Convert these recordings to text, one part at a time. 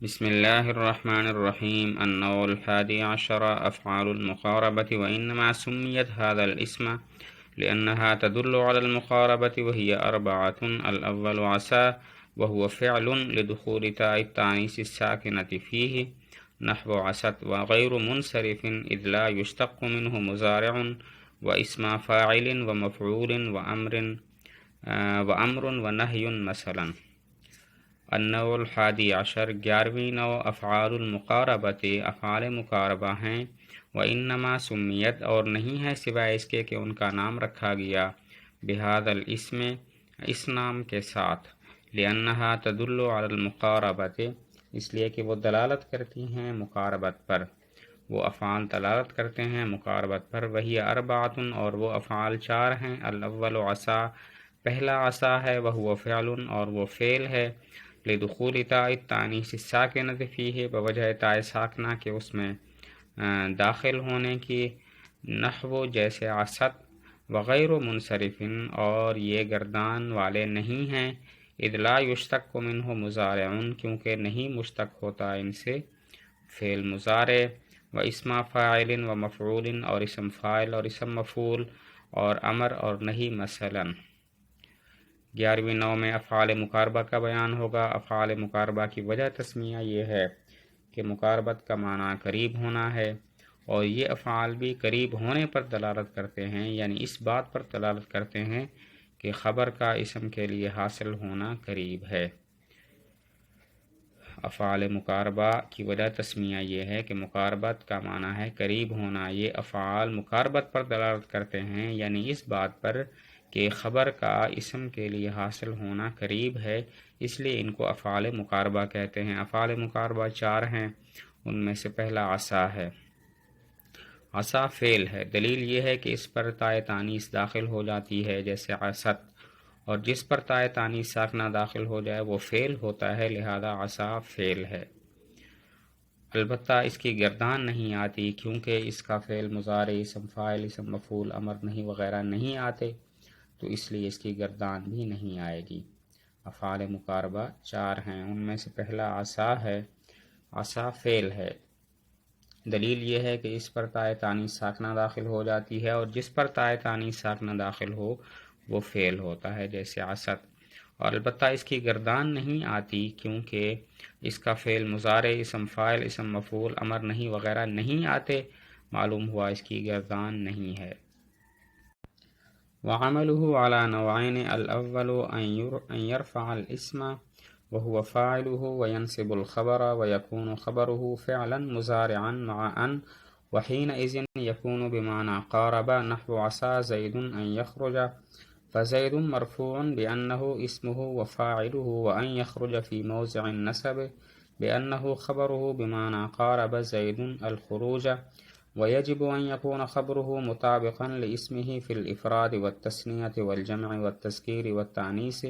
بسم الله الرحمن الرحيم. النوع 11 أفعال المقاربة، وإنما سميت هذا الاسم لأنها تدل على المقاربة، وهي 4. الأول عسى، وهو فعل لدخول تاء التانيث الساكنة فيه نحو عست، وغير منصرف إذ لا يشتق منه مضارع واسم فاعل ومفعول وأمر ونهي مثلا. النوع 11 11ویں نوع افعال المقاربت افعال مقاربہ ہیں، وانما سمیت اور نہیں ہے سوائے اس کے کہ ان کا نام رکھا گیا، بہذا الاسم اس نام کے ساتھ، لانہا تدل علی المقاربت اس لیے کہ وہ دلالت کرتی ہیں مقاربت پر، وہ افعال دلالت کرتے ہیں مقاربت پر، وہی 4 اور وہ افعال 4 ہیں۔ الاول عسا، پہلا عسا ہے، وہو فعل اور وہ فعل ہے، لدخول تاء التانیث الساکنۃ فیہ بوجہ تاء ساکنہ کے اس میں داخل ہونے کی، نحو جیسے عست، وغیر منصرف اور یہ گردان والے نہیں ہیں، اذ لا یشتق منہ مضارع کیونکہ نہیں مشتق ہوتا ان سے فعل مضارع، و اسم فاعل و مفعول اور اسم فاعل اور اسم مفعول، اور امر اور نہیں مثلا۔ 11ویں نوع میں افعال مقاربہ کا بیان ہوگا۔ افعال مقاربہ کی وجہ تسمیہ یہ ہے کہ مقاربت کا معنی قریب ہونا ہے، اور یہ افعال بھی قریب ہونے پر دلالت کرتے ہیں، یعنی اس بات پر دلالت کرتے ہیں کہ خبر کا اسم کے لیے حاصل ہونا قریب ہے۔ افعال مقاربہ کی وجہ تسمیہ یہ ہے کہ مقاربت کا معنی ہے قریب ہونا، یہ افعال مقاربت پر دلالت کرتے ہیں، یعنی اس بات پر کہ خبر کا اسم کے لیے حاصل ہونا قریب ہے، اس لیے ان کو افعال مقاربہ کہتے ہیں۔ افعال مقاربہ 4 ہیں، ان میں سے پہلا عسا ہے۔ عسا فعل ہے، دلیل یہ ہے کہ اس پر تاء تانیث داخل ہو جاتی ہے جیسے عست، اور جس پر تاء تانیث ساکنہ داخل ہو جائے وہ فعل ہوتا ہے، لہذا عسا فعل ہے۔ البتہ اس کی گردان نہیں آتی کیونکہ اس کا فعل مضارع، اسم فاعل، اسم مفعول، امر نہیں وغیرہ نہیں آتے، تو اس لیے اس کی گردان بھی نہیں آئے گی۔ افعال مقاربہ 4 ہیں، ان میں سے پہلا عسا ہے۔ عسا فعل ہے، دلیل یہ ہے کہ اس پر تاء تانیث ساکنہ داخل ہو جاتی ہے، اور جس پر تاء تانیث ساکنہ داخل ہو وہ فعل ہوتا ہے جیسے عست، اور البتہ اس کی گردان نہیں آتی کیونکہ اس کا فعل مضارع، اسم فاعل، اسم مفعول، امر نہیں وغیرہ نہیں آتے، معلوم ہوا اس کی گردان نہیں ہے۔ وعمله على نوعين، الأول أن يرفع الاسم وهو فاعله وينصب الخبر، ويكون خبره فعلا مضارعا مع أن، وحينئذ يكون بمعنى قارب، نحو عسى زيد أن يخرج، فزيد مرفوع بأنه اسمه وفاعله، وأن يخرج في موضع النسب بأنه خبره بمعنى قارب زيد الخروج، ويجب أن يكون خبره مطابقا لاسمه في الإفراد والتثنية والجمع والتذكير والتأنيث،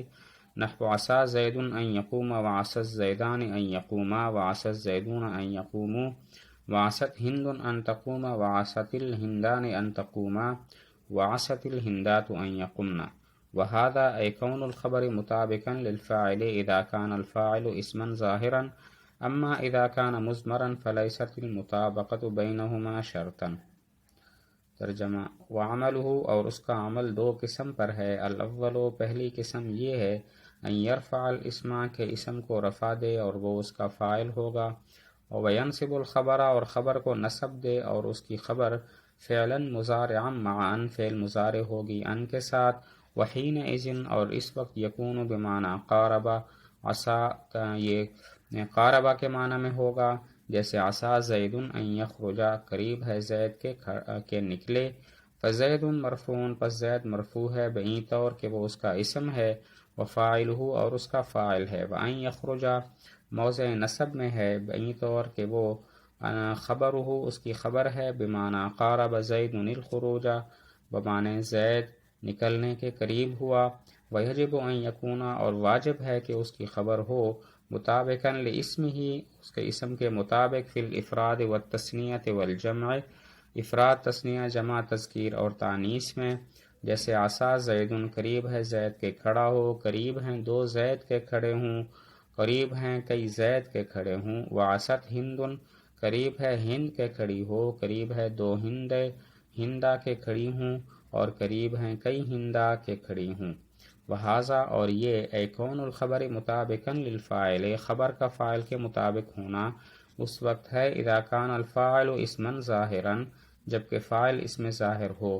نحو عسى زيد أن يقوم، وعسى الزيدان أن يقوما، وعسى الزيدون أن يقوموا، وعست هند أن تقوم، وعست الهندان أن تقوما، وعست الهندات أن يقمن، وهذا أي كون الخبر مطابقا للفاعل إذا كان الفاعل اسما ظاهرا، اما اذا كان مضمرا فليست المطابقة بينهما شرطا۔ ترجمہ: وعمله اور اس کا عمل 2 قسم پر ہے۔ الاول، پہلی قسم یہ ہے ان يرفع الاسم کہ اسم کو رفع دے اور وہ اس کا فاعل ہوگا، اور وینصب الخبر اور خبر کو نصب دے اور اس کی خبر فعلا مضارعا مع ان فعل مضارع ہوگی ان کے ساتھ، وحینئذ اور اس وقت یکون بمعنی قاربہ، عسا یہ قاربہ کے معنی میں ہوگا، جیسے عسا زید ان یخرج قریب ہے زید کے نکلے، فزید مرفوع پس زید مرفوع ہے بئیں طور کہ وہ اس کا اسم ہے، وفاعلہ اور اس کا فاعل ہے، وان یخرج موضع نصب میں ہے بئیں طور کہ وہ خبرہ اس کی خبر ہے، بمعنی قارب زید الخروج بمعنی زید نکلنے کے قریب ہوا، ویجب ان یکون اور واجب ہے کہ اس کی خبر ہو مطابقاً لاسمہ اس کے اسم کے مطابق، فی الافراد والتثنیۃ والجمع افراد، تثنیہ، جمع، تذکیر اور تانیث میں، جیسے عسا زید قریب ہے زید کے کھڑا ہو، قریب ہیں 2 زید کے کھڑے ہوں، قریب ہیں کئی زید کے کھڑے ہوں، وعست ہندن قریب ہے ہند کے کھڑی ہو، قریب ہے دو ہندا کے کھڑی ہوں، اور قریب ہیں کئی ہندا کے کھڑی ہوں۔ وہذا اور یہ اے کون الخبر مطابقا للفاعل، خبر کا فاعل کے مطابق ہونا اس وقت ہے اذا کان الفاعل اسما ظاہرا، جبکہ فاعل اس میں ظاہر ہو۔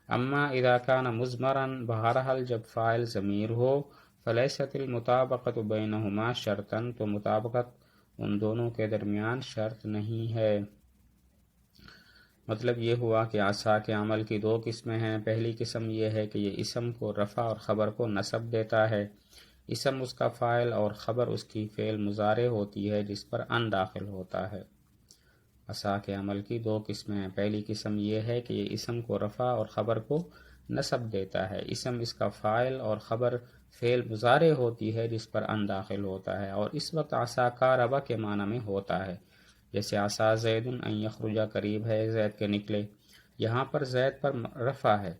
اما اذا کان مضمرا، بہرحال جب فاعل ضمیر ہو، فلیست المطابقۃ بینہما شرطا، تو مطابقت ان دونوں کے درمیان شرط نہیں ہے۔ مطلب یہ ہوا کہ عصا کے عمل کی دو قسمیں ہیں۔ پہلی قسم یہ ہے کہ یہ اسم کو رفع اور خبر کو نصب دیتا ہے، اسم اس کا فاعل اور خبر اس کی فعل مضارع ہوتی ہے جس پر ان داخل ہوتا ہے۔ عصا کے عمل کی دو قسمیں ہیں، پہلی قسم یہ ہے کہ یہ اسم کو رفع اور خبر کو نصب دیتا ہے، اسم اس کا فاعل اور خبر فعل مضارع ہوتی ہے جس پر ان داخل ہوتا ہے، اور اس وقت عصا قارب کے معنی میں ہوتا ہے، جیسے عصا زید ان یخرج، قریب ہے زید کے نکلے۔ یہاں پر زید پر رفع ہے،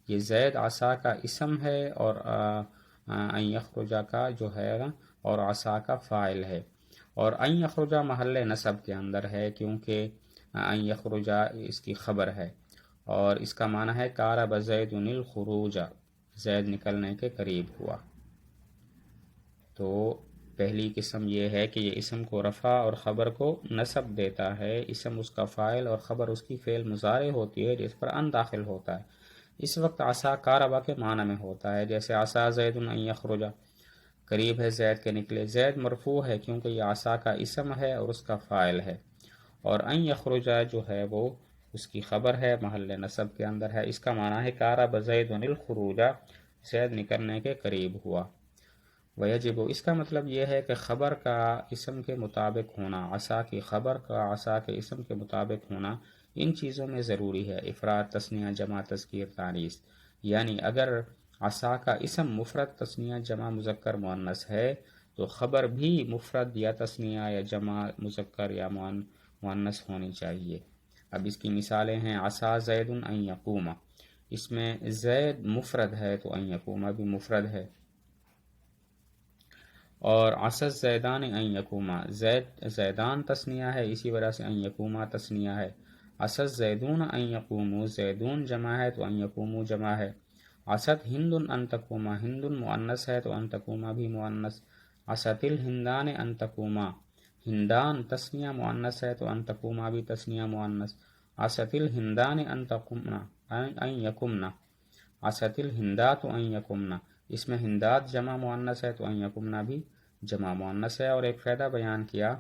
یہ زید عصا کا اسم ہے اور ان یخرج کا جو ہے اور عصا کا فاعل ہے، اور ان یخرج محل نصب کے اندر ہے کیونکہ ان یخرج اس کی خبر ہے، اور اس کا معنی ہے قارب زید الخروج، زید نکلنے کے قریب ہوا۔ تو پہلی قسم یہ ہے کہ یہ اسم کو رفع اور خبر کو نصب دیتا ہے، اسم اس کا فاعل اور خبر اس کی فعل مضارع ہوتی ہے جس پر ان داخل ہوتا ہے، اس وقت عصا قاربہ کے معنی میں ہوتا ہے، جیسے عصا زید ان یخرج، قریب ہے زید کے نکلے۔ زید مرفوع ہے کیونکہ یہ عصا کا اسم ہے اور اس کا فاعل ہے، اور ان یخرج جو ہے وہ اس کی خبر ہے، محل نصب کے اندر ہے، اس کا معنی ہے قارب زید الخروج، زید نکلنے کے قریب ہوا۔ ویجب، اس کا مطلب یہ ہے کہ خبر کا اسم کے مطابق ہونا، عصا کی خبر کا عصا کے اسم کے مطابق ہونا ان چیزوں میں ضروری ہے، افراد، تثنیہ، جمع، تذکیر، تانیث۔ یعنی اگر عصا کا اسم مفرد، تثنیہ، جمع، مذکر، مؤنث ہے تو خبر بھی مفرد یا تثنیہ یا جمع، مذکر یا مؤنث ہونی چاہیے۔ اب اس کی مثالیں ہیں، عصا زید ان یقوم، اس میں زید مفرد ہے تو ان یقوم بھی مفرد ہے، اور عصا زیدان ان یقوما، زیدان تثنیہ ہے اسی وجہ سے ان یقوما تثنیہ ہے۔ عصا زیدون ان یقومو، زیدون جمع ہے تو ان یقومو جمع ہے۔ عصت ہند ان تقوما، ہند مؤنث ہے تو ان تقوما بھی مؤنث۔ عصت الہندان ان تقوما، ہندان تثنیہ مؤنث ہے تو ان تقوما بھی تثنیہ مؤنث۔ عصت الہندان ان تقومنا، ان یقمنا، عصت الہندات ان یقمنا، اس میں ہندات جمع مؤنث ہے تو ان یقمنا بھی جمع مؤنث ہے۔ اور ایک فائدہ بیان کیا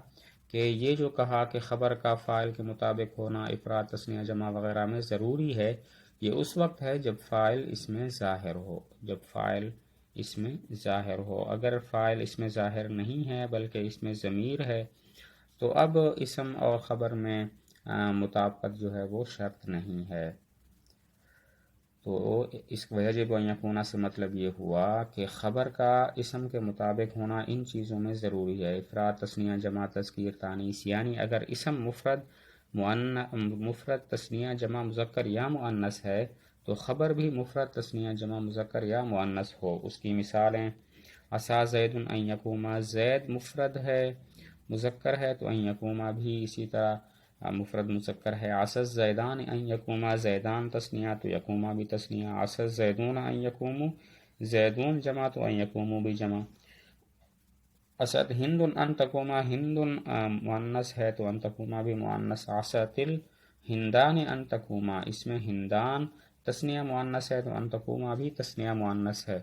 کہ یہ جو کہا کہ خبر کا فاعل کے مطابق ہونا افراد، تثنیہ، جمع وغیرہ میں ضروری ہے، یہ اس وقت ہے جب فاعل اس میں ظاہر ہو، جب فاعل اس میں ظاہر ہو۔ اگر فاعل اس میں ظاہر نہیں ہے بلکہ اس میں ضمیر ہے تو اب اسم اور خبر میں مطابقت جو ہے وہ شرط نہیں ہے۔ تو اس وجب ان یکون سے مطلب یہ ہوا کہ خبر کا اسم کے مطابق ہونا ان چیزوں میں ضروری ہے، افراد، تثنیہ، جمع، تذکیر، تانیث۔ یعنی اگر اسم مفرد تثنیہ، جمع، مذکر یا مؤنث ہے تو خبر بھی مفرد تثنیہ، جمع، مذکر یا مؤنث ہو۔ اس کی مثالیں، عصا زید ان یقوما، زید مفرد ہے مذکر ہے تو ان یقوما بھی اسی طرح مفرد مذکر ہے۔ عصا زیدان ان یقوما، زیدان تثنیہ تو یقوما بھی تثنیہ۔ عصا زیدون ان یقومو، زیدون جمع تو ان یقومو بھی جمع۔ عصت ہند ان تقوما، ہند مؤنث ہے تو ان تقوما بھی مؤنث۔ عصت الہندان ان تقوما، اس میں ہندان تثنیہ مؤنث ہے تو ان تقوما بھی تثنیہ مؤنث ہے۔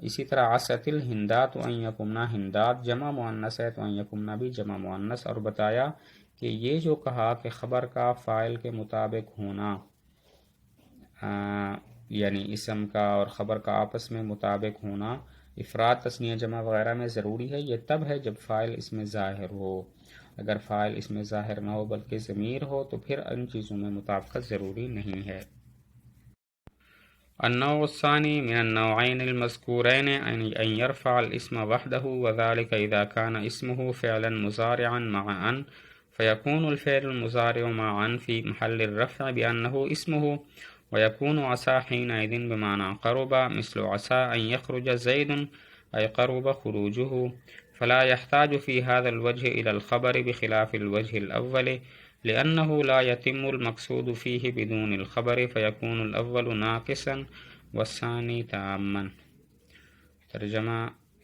اسی طرح عصت الہندات ان یقمنا، ہندات جمع مؤنث ہے تو ان یقمنا بھی جمع مؤنث۔ اور بتایا کہ یہ جو کہا کہ خبر کا فاعل کے مطابق ہونا یعنی اسم کا اور خبر کا آپس میں مطابق ہونا افراد، تثنیہ، جمع وغیرہ میں ضروری ہے، یہ تب ہے جب فاعل اس میں ظاہر ہو۔ اگر فاعل اس میں ظاہر نہ ہو بلکہ ضمیر ہو تو پھر ان چیزوں میں مطابقت ضروری نہیں ہے۔ النوع الثاني من النوعين المذكورين أن يرفع الاسم وحده، وذلك إذا كان اسمه فعلا مضارعا مع أن، فيكون الفعل المضارع مع أن في محل الرفع بأنه اسمه، ويكون عصا حينئذ بمعنى قرب، مثل عصا أن يخرج زيد أي قرب خروجه، فلا يحتاج في هذا الوجه إلى الخبر بخلاف الوجه الأول لأنه لا يتم المقصود فيه بدون الخبر فيكون الأول ناقصا والثاني تاما۔ ترجمہ،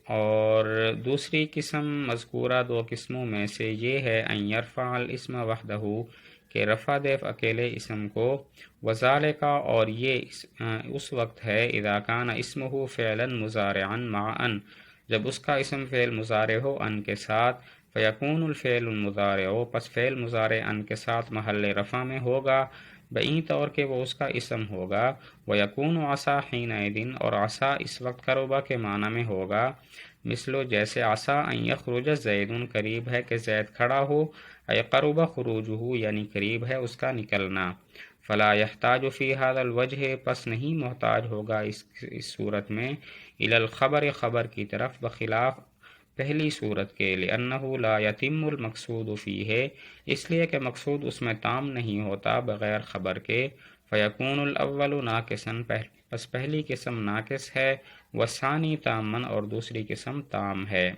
اور دوسری قسم مذکورہ دو قسموں میں سے یہ ہے ان یرفع الاسم وحدہ کہ رفع دے اکیلے اسم کو، وذالک اور یہ اس وقت ہے اذا کان اسمہ فعلا مضارعا مع ان جب اس کا اسم فعل مضارع ہو ان کے ساتھ، فیکون الفعل المضارع پس فعل مضارع ان کے ساتھ محل رفع میں ہوگا بئیں طور کہ وہ اس کا اسم ہوگا، ویکون عصا حینئذ اور عصا اس وقت قربہ کے معنی میں ہوگا، مثلو جیسے عصا ان یخرج زید قریب ہے کہ زید کھڑا ہو، ای قرب خروجہ یعنی قریب ہے اس کا نکلنا، فلا یحتاج فی ھذا الوجہ پس نہیں محتاج ہوگا اس صورت میں الی الخبر خبر کی طرف بخلاف پہلی صورت کے، لأنہ لا یتم المقصود فیہ اس لیے کہ مقصود اس میں تام نہیں ہوتا بغیر خبر کے، فیکون الاول ناقصا پس پہلی قسم ناقص ہے، والثانی تاما اور دوسری قسم تام ہے۔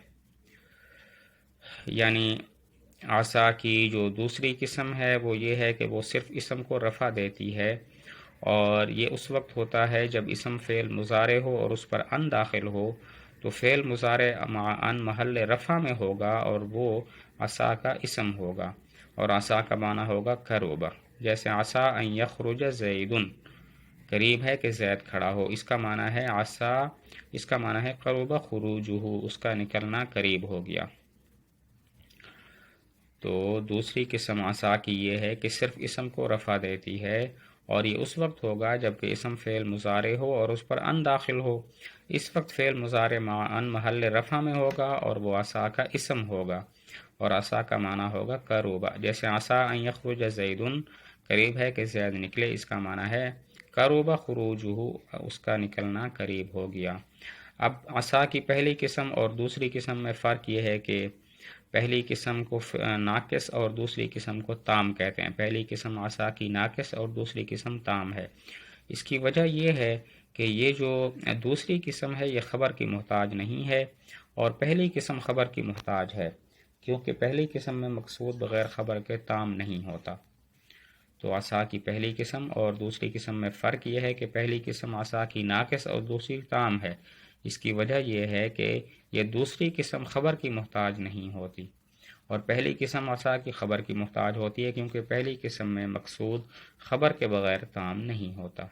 یعنی عصا کی جو دوسری قسم ہے وہ یہ ہے کہ وہ صرف اسم کو رفع دیتی ہے، اور یہ اس وقت ہوتا ہے جب اسم فعل مضارع ہو اور اس پر ان داخل ہو، تو فعل مضارع مع ان محل رفع میں ہوگا اور وہ عصا کا اسم ہوگا، اور عصا کا معنی ہوگا قرب، جیسے عصا ان یخرج زید قریب ہے کہ زید کھڑا ہو، اس کا معنی ہے عصا، اس کا معنی ہے قرب خروجہ اس کا نکلنا قریب ہو گیا۔ تو دوسری قسم عصا کی یہ ہے کہ صرف اسم کو رفع دیتی ہے، اور یہ اس وقت ہوگا جب کہ اسم فعل مضارع ہو اور اس پر ان داخل ہو، اس وقت فعل مضارع مع ان محل رفع میں ہوگا اور وہ عصا کا اسم ہوگا، اور عصا کا معنی ہوگا قربہ، جیسے عصا ان یخرج زید قریب ہے کہ زید نکلے، اس کا معنی ہے قرب خروجہ اس کا نکلنا قریب ہو گیا۔ اب عصا کی پہلی قسم اور دوسری قسم میں فرق یہ ہے کہ پہلی قسم کو ناقص اور دوسری قسم کو تام کہتے ہیں۔ پہلی قسم عصا کی ناقص اور دوسری قسم تام ہے۔ اس کی وجہ یہ ہے کہ یہ جو دوسری قسم ہے یہ خبر کی محتاج نہیں ہے، اور پہلی قسم خبر کی محتاج ہے، کیونکہ پہلی قسم میں مقصود بغیر خبر کے تام نہیں ہوتا۔ تو عصا کی پہلی قسم اور دوسری قسم میں فرق یہ ہے کہ پہلی قسم عصا کی ناقص اور دوسری تام ہے۔ اس کی وجہ یہ ہے کہ یہ دوسری قسم خبر کی محتاج نہیں ہوتی، اور پہلی قسم عصا کی خبر کی محتاج ہوتی ہے، کیونکہ پہلی قسم میں مقصود خبر کے بغیر تام نہیں ہوتا۔